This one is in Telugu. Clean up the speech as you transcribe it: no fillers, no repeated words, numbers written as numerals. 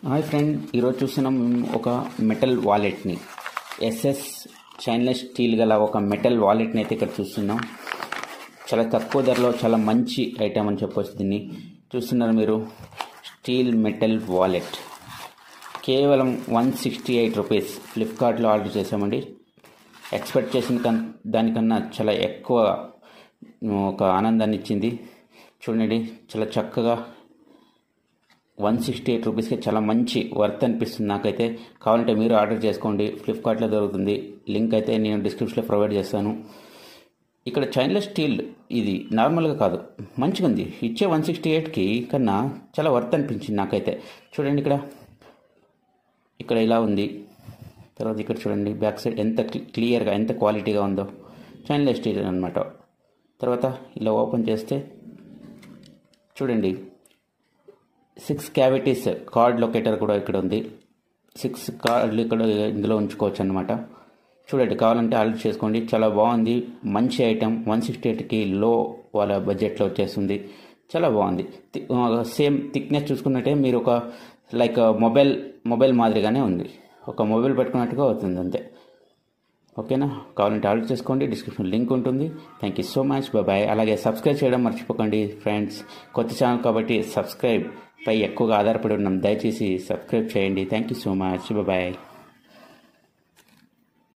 హాయ్ ఫ్రెండ్, ఈరోజు చూస్తున్నాం ఒక మెటల్ వాలెట్ని. ఎస్ఎస్ చైన్లెస్ స్టీల్ గల ఒక మెటల్ వాలెట్ని అయితే ఇక్కడ చూస్తున్నాం. చాలా తక్కువ ధరలో చాలా మంచి ఐటమ్ అని చెప్పొచ్చు. దీన్ని చూస్తున్నారు మీరు, స్టీల్ మెటల్ వాలెట్. కేవలం 168 రూపీస్ ఫ్లిప్కార్ట్లో ఆర్డర్ చేసామండి. ఎక్స్పెక్ట్ చేసిన దానికన్నా చాలా ఎక్కువ ఒక ఆనందాన్ని ఇచ్చింది. చూడండి, చాలా చక్కగా 168 రూపీస్కి చాలా మంచి వర్త్ అనిపిస్తుంది నాకైతే. కావాలంటే మీరు ఆర్డర్ చేసుకోండి, ఫ్లిప్కార్ట్లో దొరుకుతుంది. లింక్ అయితే నేను డిస్క్రిప్షన్లో ప్రొవైడ్ చేస్తాను. ఇక్కడ చైన్లెస్ స్టీల్ ఇది నార్మల్గా కాదు, మంచిగా ఉంది. ఇచ్చే 168కి కన్నా చాలా వర్త్ అనిపించింది నాకైతే. చూడండి, ఇక్కడ ఇలా ఉంది. తర్వాత ఇక్కడ చూడండి, బ్యాక్ సైడ్ ఎంత క్లియర్గా ఎంత క్వాలిటీగా ఉందో. చైన్లెస్ స్టీల్ అనమాట. తర్వాత ఇలా ఓపెన్ చేస్తే చూడండి, 6 క్యావిటీస్ కార్డ్ లొకేటర్ కూడా ఇక్కడ ఉంది. 6 కార్డులు ఇక్కడ ఇందులో ఉంచుకోవచ్చు అనమాట. చూడండి, కావాలంటే ఆర్డర్ చేసుకోండి. చాలా బాగుంది, మంచి ఐటమ్. 168కి లో వాళ్ళ బడ్జెట్లో వచ్చేస్తుంది. చాలా బాగుంది. సేమ్ థిక్నెస్ చూసుకున్నట్టే మీరు ఒక లైక్ మొబైల్ మాదిరిగానే ఉంది. ఒక మొబైల్ పెట్టుకున్నట్టుగా అవుతుంది అంతే. ఓకేనా? కావాలంటే ఆర్డర్ చేసుకోండి, డిస్క్రిప్షన్ లింక్ ఉంటుంది. Thank you so much, bye. అలాగే సబ్స్క్రైబ్ చేయడం మర్చిపోకండి ఫ్రెండ్స్. కొత్త ఛానల్ కాబట్టి సబ్స్క్రైబ్ పై ఎక్కువగా ఆధారపడి ఉన్నాం. దయచేసి సబ్స్క్రైబ్ చేయండి. Thank you so much, bye.